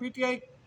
PTI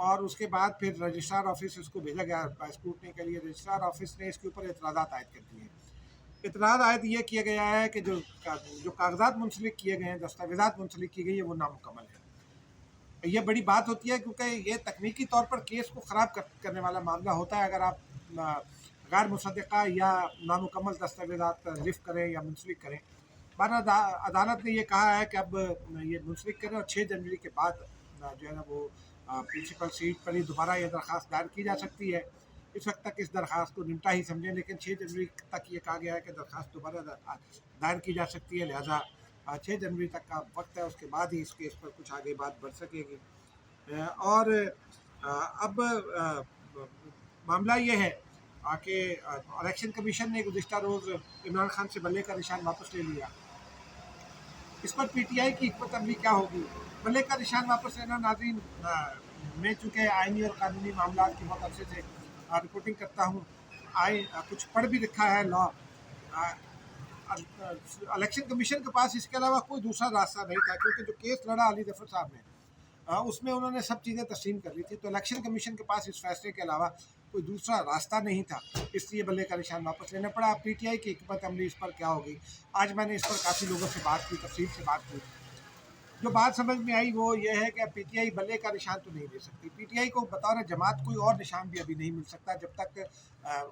اور اس کے بعد پھر رجسٹرار آفس اس کو بھیجا گیا اسکروٹنی کے لیے. رجسٹرار آفس نے اس کے اوپر اعتراضات عائد کر دیے ہیں. اعتراض عائد یہ کیا گیا ہے کہ جو کاغذات منسلک کیے گئے ہیں، دستاویزات منسلک کی گئی ہے، وہ نامکمل ہے. یہ بڑی بات ہوتی ہے کیونکہ یہ تکنیکی طور پر کیس کو خراب کرنے والا معاملہ ہوتا ہے اگر آپ غیر مصدقہ یا نامکمل دستاویزات لفٹ کریں یا منسلک کریں. بہرحال عدالت نے یہ کہا ہے کہ اب یہ منسلک کریں اور 6 جنوری کے بعد جو ہے نا وہ پرنسپل سیٹ پر ہی دوبارہ یہ درخواست دائر کی جا سکتی ہے. اس وقت تک اس درخواست کو نمٹا ہی سمجھیں، لیکن 6 جنوری تک یہ کہا گیا ہے کہ درخواست دوبارہ دائر کی جا سکتی ہے. لہٰذا 6 جنوری تک کا وقت ہے، اس کے بعد ہی اس کیس پر کچھ آگے بات بڑھ سکے گی. اور اب معاملہ یہ ہے کہ الیکشن کمیشن نے گزشتہ روز عمران خان سے بلے کا نشان واپس لے لیا. اس پر پی ٹی آئی کی حکمت عملی کیا ہوگی؟ بلے کا نشان واپس لینا، ناظرین میں چونکہ آئینی اور قانونی معاملات کی بہت عرصے سے رپورٹنگ کرتا ہوں، کچھ پڑھ بھی رکھا ہے لا. الیکشن کمیشن کے پاس اس کے علاوہ کوئی دوسرا راستہ نہیں تھا، کیونکہ جو کیس لڑا علی ظفر صاحب نے اس میں انہوں نے سب چیزیں تسلیم کر لی تھی. تو الیکشن کمیشن کے پاس اس فیصلے کے علاوہ کوئی دوسرا راستہ نہیں تھا، اس لیے بلے کا نشان واپس لینا پڑا. پی ٹی آئی کی حکمت عملی اس پر کیا ہوگی؟ آج میں نے اس پر کافی لوگوں سے بات کی، تفصیل سے بات کی. جو بات سمجھ میں آئی وہ یہ ہے کہ پی ٹی آئی بلے کا نشان تو نہیں لے سکتی. پی ٹی آئی کو بطور جماعت کوئی اور نشان بھی ابھی نہیں مل سکتا جب تک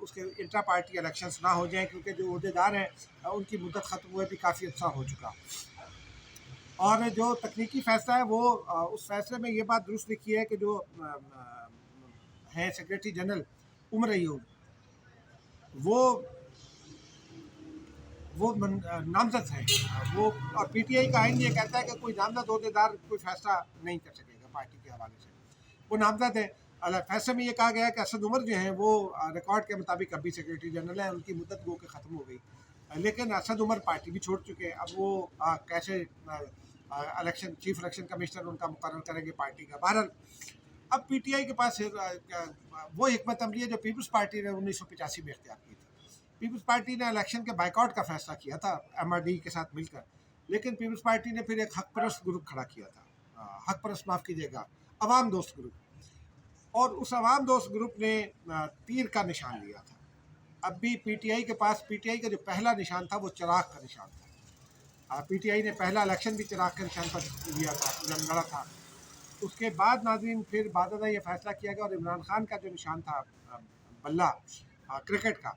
اس کے انٹرا پارٹی الیکشنز نہ ہو جائیں، کیونکہ جو عہدیدار ہیں ان کی مدت ختم ہوئے بھی کافی عرصہ ہو چکا. اور جو تکنیکی فیصلہ ہے وہ اس فیصلے میں یہ بات درست لکھی ہے کہ جو ہیں سیکریٹری جنرل عمر ایوب وہ نامزد ہیں وہ، اور پی ٹی آئی کا آئین یہ کہتا ہے کہ کوئی نامزد عہدیدار کوئی فیصلہ نہیں کر سکے گا پارٹی کے حوالے سے. وہ نامزد ہیں. فیصلے میں یہ کہا گیا ہے کہ اسد عمر جو ہیں وہ ریکارڈ کے مطابق ابھی سیکریٹری جنرل ہیں، ان کی مدت گو کے ختم ہو گئی، لیکن اسد عمر پارٹی بھی چھوڑ چکے. اب وہ کیسے چیف الیکشن کمشنر ان کا مقرر کریں گے پارٹی کا؟ بہرحال اب پی ٹی آئی کے پاس وہ حکمت عملی ہے جو پیپلز پارٹی نے 1985 میں اختیار کی تھی. پیپلز پارٹی نے الیکشن کے بائیکاٹ کا فیصلہ کیا تھا ایم آر ڈی کے ساتھ مل کر، لیکن پیپلز پارٹی نے پھر ایک حق پرست گروپ کھڑا کیا تھا، حق پرست معاف کیجیے گا، عوام دوست گروپ. اور اس عوام دوست گروپ نے تیر کا نشان لیا تھا. اب بھی پی ٹی آئی کے پاس پی ٹی آئی کا جو پہلا نشان تھا وہ چراغ کا نشان تھا. پی ٹی آئی نے پہلا الیکشن بھی چراغ کے نشان پر لیا تھا، لڑا تھا. اس کے بعد ناظرین پھر بعد یہ فیصلہ کیا گیا اور عمران خان کا جو نشان تھا بلہ کرکٹ کا،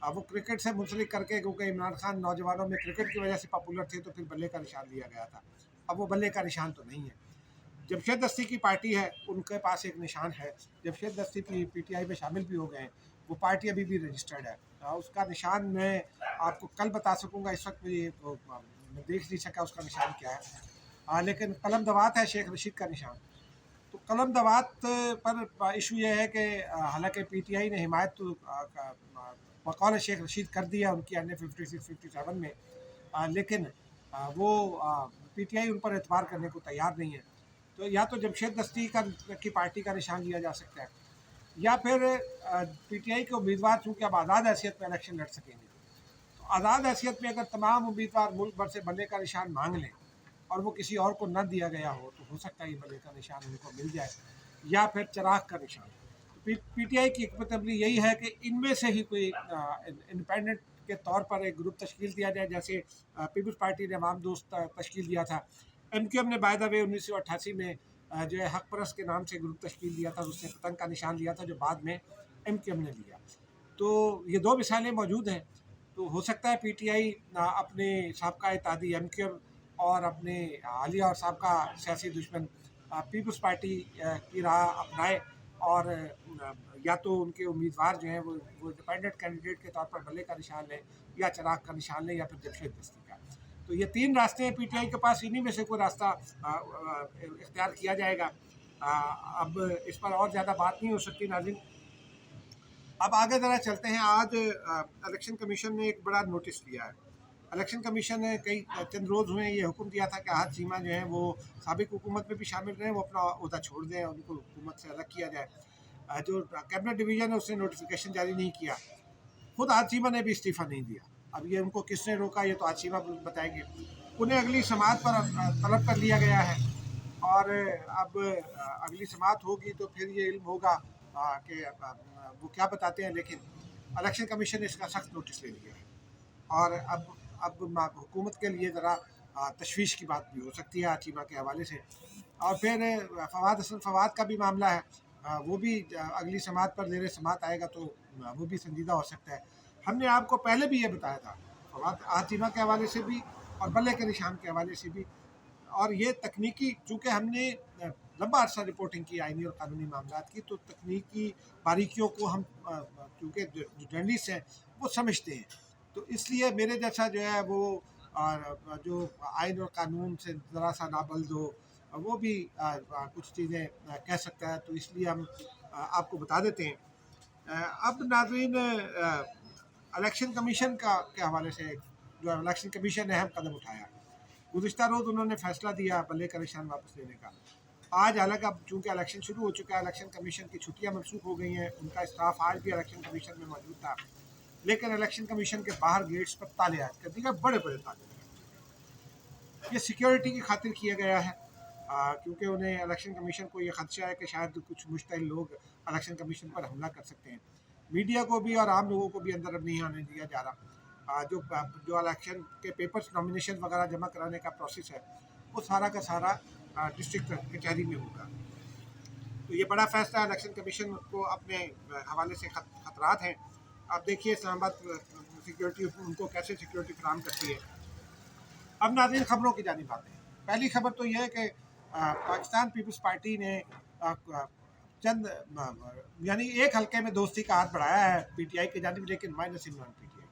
وہ کرکٹ سے منسلک کر کے، کیونکہ عمران خان نوجوانوں میں کرکٹ کی وجہ سے پاپولر تھے تو پھر بلے کا نشان دیا گیا تھا. اب وہ بلے کا نشان تو نہیں ہے. جمشید دستی کی پارٹی ہے، ان کے پاس ایک نشان ہے. جمشید دستی پی ٹی آئی میں شامل بھی ہو گئے ہیں، وہ پارٹی ابھی بھی رجسٹرڈ ہے. اس کا نشان میں آپ کو کل بتا سکوں گا، اس وقت میں دیکھ نہیں سکا اس کا نشان کیا ہے. لیکن قلم دوات ہے شیخ رشید کا نشان. تو قلم دوات پر ایشو یہ ہے کہ حالانکہ پی ٹی آئی نے حمایت تو بقول شیخ رشید کر دیا ان کی این اے 56-57 میں، لیکن وہ پی ٹی آئی ان پر اعتبار کرنے کو تیار نہیں ہے. تو یا تو جمشید دستی کی پارٹی کا نشان لیا جا سکتا ہے، یا پھر پی ٹی آئی کے امیدوار چونکہ اب آزاد حیثیت میں الیکشن لڑ سکیں گے، تو آزاد حیثیت میں اگر تمام امیدوار ملک بھر سے بلے کا نشان مانگ لیں اور وہ کسی اور کو نہ دیا گیا ہو سکتا ہے یہ بلے کا نشان ان کو مل جائے، یا پھر چراغ کا نشان. پی ٹی آئی کی حکمت عملی یہی ہے کہ ان میں سے ہی کوئی انڈیپینڈنٹ کے طور پر ایک گروپ تشکیل دیا جائے، جیسے پیپلز پارٹی نے عوام دوست تشکیل دیا تھا. ایم کیو ایم نے بائی دا وے 1988 میں جو ہے حق پرست کے نام سے گروپ تشکیل دیا تھا، اس نے پتنگ کا نشان لیا تھا جو بعد میں ایم کیو ایم نے لیا. تو یہ دو مثالیں موجود ہیں. تو ہو سکتا ہے پی ٹی آئی اپنے سابقہ اتحادی ایم کیو ایم اور اپنے حالیہ اور سابقہ سیاسی دشمن پیپلز پارٹی کی راہ اپنائے، اور یا تو ان کے امیدوار جو ہیں وہ انڈیپینڈنٹ کینڈیڈیٹ کے طور پر بلے کا نشان لیں، یا چراغ کا نشان لیں، یا پھر جمشید دستی کا. تو یہ 3 راستے ہیں پی ٹی آئی کے پاس، انہی میں سے کوئی راستہ اختیار کیا جائے گا. اب اس پر اور زیادہ بات نہیں ہو سکتی ناظرین. اب آگے ذرا چلتے ہیں. آج الیکشن کمیشن نے ایک بڑا نوٹس لیا ہے. الیکشن کمیشن نے چند روز ہوئے یہ حکم دیا تھا کہ احد چیمہ جو ہیں وہ سابق حکومت میں بھی شامل رہیں، وہ اپنا عہدہ چھوڑ دیں، ان کو حکومت سے الگ کیا جائے. جو کیبنٹ ڈویژن ہے اس نے نوٹیفیکیشن جاری نہیں کیا. خود احد چیمہ نے بھی استعفیٰ نہیں دیا. اب یہ ان کو کس نے روکا یہ تو احد چیمہ بتائیں گے. انہیں اگلی سماعت پر طلب کر لیا گیا ہے. اور اب اگلی سماعت ہوگی تو پھر یہ علم ہوگا کہ وہ کیا بتاتے ہیں، لیکن الیکشن کمیشن نے اس کا سخت نوٹس لے لیا ہے، اور اب حکومت کے لیے ذرا تشویش کی بات بھی ہو سکتی ہے آچیمہ کے حوالے سے۔ اور پھر فواد حسن فواد کا بھی معاملہ ہے، وہ بھی اگلی سماعت پر زیر سماعت آئے گا تو وہ بھی سنجیدہ ہو سکتا ہے۔ ہم نے آپ کو پہلے بھی یہ بتایا تھا فواد آچیمہ کے حوالے سے بھی اور بلے کے نشان کے حوالے سے بھی، اور یہ تکنیکی، چونکہ ہم نے لمبا عرصہ رپورٹنگ کی آئینی اور قانونی معاملات کی، تو تکنیکی باریکیوں کو ہم چونکہ جو جرنلسٹ ہیں وہ سمجھتے ہیں، تو اس لیے میرے جیسا جو ہے وہ جو آئین اور قانون سے ذرا سا نابلد ہو وہ بھی کچھ چیزیں کہہ سکتا ہے، تو اس لیے ہم آپ کو بتا دیتے ہیں۔ اب ناظرین، الیکشن کمیشن کے حوالے سے جو الیکشن کمیشن نے اہم قدم اٹھایا، گزشتہ روز انہوں نے فیصلہ دیا بلے کا نشان واپس لینے کا۔ آج حالانکہ اب چونکہ الیکشن شروع ہو چکا ہے، الیکشن کمیشن کی چھٹیاں منسوخ ہو گئی ہیں، ان کا اسٹاف آج بھی الیکشن کمیشن میں موجود تھا، لیکن الیکشن کمیشن کے باہر گیٹس پر تالے عائد کر دیے گئے، بڑے بڑے تالے لگے۔ یہ سیکیورٹی کی خاطر کیا گیا ہے، کیونکہ انہیں الیکشن کمیشن کو یہ خدشہ ہے کہ شاید کچھ مشتعل لوگ الیکشن کمیشن پر حملہ کر سکتے ہیں۔ میڈیا کو بھی اور عام لوگوں کو بھی اندر اب نہیں آنے دیا جا رہا۔ جو الیکشن کے پیپرز نامینیشن وغیرہ جمع کرانے کا پروسیس ہے وہ سارا کا سارا ڈسٹرکٹ کچہری میں ہوگا۔ تو یہ بڑا فیصلہ ہے، الیکشن کمیشن کو اپنے حوالے سے خطرات ہیں۔ آپ دیکھیے اسلام آباد سیکیورٹی ان کو کیسے سیکیورٹی فراہم کرتی ہے۔ اب ناظرین خبروں کی جانب آتے ہیں۔ پہلی خبر تو یہ ہے کہ پاکستان پیپلز پارٹی نے چند یعنی ایک حلقے میں دوستی کا ہاتھ بڑھایا ہے پی ٹی آئی کی جانب، لیکن مائنس ان P T I.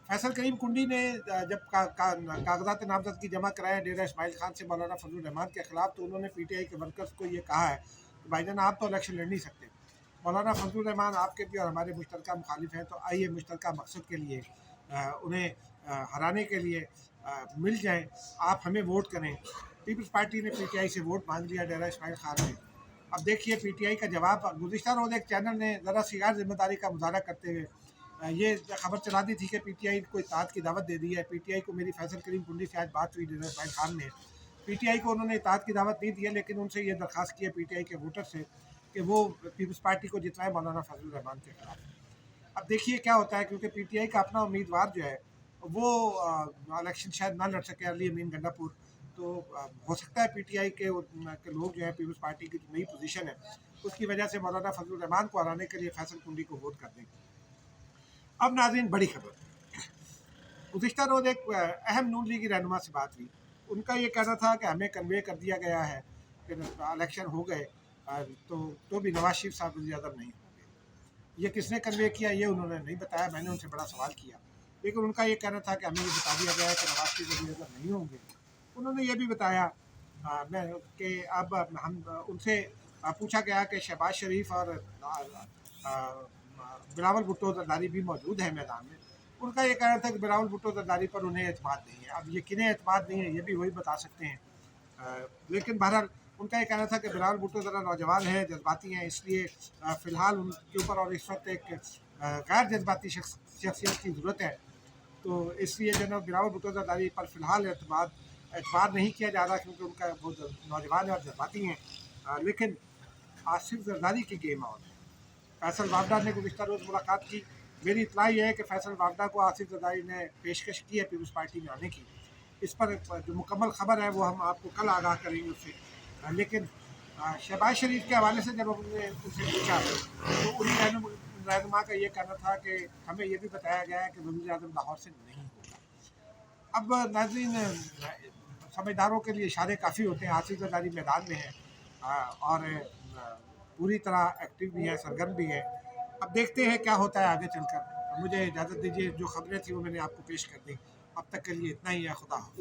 Faisal Karim Kundi نے جب کاغذات نامزد کی جمع کرائے ڈیرہ اسماعیل خان سے مولانا فضل الرحمان کے خلاف، تو انہوں نے پی ٹی آئی کے ورکرز کو یہ کہا ہے کہ بھائی جان آپ تو الیکشن لڑ نہیں سکتے، مولانا فضل الرحمان آپ کے بھی اور ہمارے مشترکہ مخالف ہیں، تو آئیے مشترکہ مقصد کے لیے انہیں ہرانے کے لیے مل جائیں، آپ ہمیں ووٹ کریں۔ پیپلز پارٹی نے پی ٹی آئی سے ووٹ مانگ لیا ڈیرہ اسماعیل خان میں۔ اب دیکھیے پی ٹی آئی کا جواب۔ گزشتہ روز ایک چینل نے ذرا سی غیر ذمہ داری کا مظاہرہ کرتے ہوئے یہ خبر چلا دی تھی کہ پی ٹی آئی کو اطاعت کی دعوت دے دی ہے۔ پی ٹی آئی کو میری فیصل کریم کنڈی سے آج بات ہوئی ڈیرہ اسماعیل خان میں، پی ٹی آئی کو انہوں نے اطاعت کی دعوت نہیں دی ہے، لیکن ان سے یہ درخواست کی ہے پی ٹی آئی کے ووٹر سے کہ وہ پیپلز پارٹی کو جتوائے مولانا فضل الرحمان کے خلاف۔ اب دیکھیے کیا ہوتا ہے، کیونکہ پی ٹی آئی کا اپنا امیدوار جو ہے وہ الیکشن شاید نہ لڑ سکے، علی امین گنڈا پور، تو ہو سکتا ہے پی ٹی آئی کے لوگ جو ہے پیپلز پارٹی کی جو نئی پوزیشن ہے اس کی وجہ سے مولانا فضل الرحمان کو ہرانے کے لیے فیصل کنڈی کو ووٹ کر دیں۔ اب ناظرین بڑی خبر، گزشتہ روز ایک اہم نون لیگی رہنما سے بات ہوئی، ان کا یہ کہنا تھا کہ ہمیں کنوے کر دیا گیا ہے کہ الیکشن ہو گئے تو بھی نواز شریف صاحب وزیر اعظم نہیں ہوں گے۔ یہ کس نے کنوے کیا یہ انہوں نے نہیں بتایا، میں نے ان سے بڑا سوال کیا، لیکن ان کا یہ کہنا تھا کہ ہمیں یہ بتا دیا گیا ہے کہ نواز شریف وزیر اعظم نہیں ہوں گے۔ انہوں نے یہ بھی بتایا کہ اب ہم ان سے پوچھا گیا کہ شہباز شریف اور بلاول بھٹو زرداری بھی موجود ہیں میدان میں، ان کا یہ کہنا تھا کہ بلاول بھٹو زرداری پر انہیں اعتماد نہیں ہے۔ اب یہ کنہیں اعتماد نہیں ہے یہ بھی وہی بتا سکتے ہیں، لیکن بہرحال ان کا یہ کہنا تھا کہ بلاول بھٹو ذرا نوجوان ہیں، جذباتی ہیں، اس لیے فی الحال ان کے اوپر اور اس وقت ایک غیر جذباتی شخصیت کی ضرورت ہے، تو اس لیے جناب بلاول بھٹو زرداری پر فی الحال اعتبار نہیں کیا جا رہا، کیونکہ ان کا وہ نوجوان ہے اور جذباتی ہیں۔ لیکن آصف زرداری کی گیم آن ہے۔ فیصل وافدہ نے گزشتہ روز ملاقات کی، میری اطلاع یہ ہے کہ فیصل وافدہ کو آصف زرداری نے پیشکش کی ہے پیپلز پارٹی میں آنے کی۔ اس پر جو مکمل خبر ہے وہ ہم آپ کو کل آگاہ کریں گے اس سے، لیکن شہباز شریف کے حوالے سے جب ہم نے ان سے پوچھا تو ان رہنما کا یہ کہنا تھا کہ ہمیں یہ بھی بتایا گیا ہے کہ وزیر اعظم لاہور سے نہیں ہوگا۔ اب ناظرین سمجھداروں کے لیے اشارے کافی ہوتے ہیں، آصف زرداری میدان میں ہیں اور پوری طرح ایکٹیو بھی ہیں، سرگرم بھی ہیں۔ اب دیکھتے ہیں کیا ہوتا ہے آگے چل کر۔ مجھے اجازت دیجیے، جو خبریں تھیں وہ میں نے آپ کو پیش کر دیں، اب تک کے لیے اتنا ہی ہے، خدا حافظ۔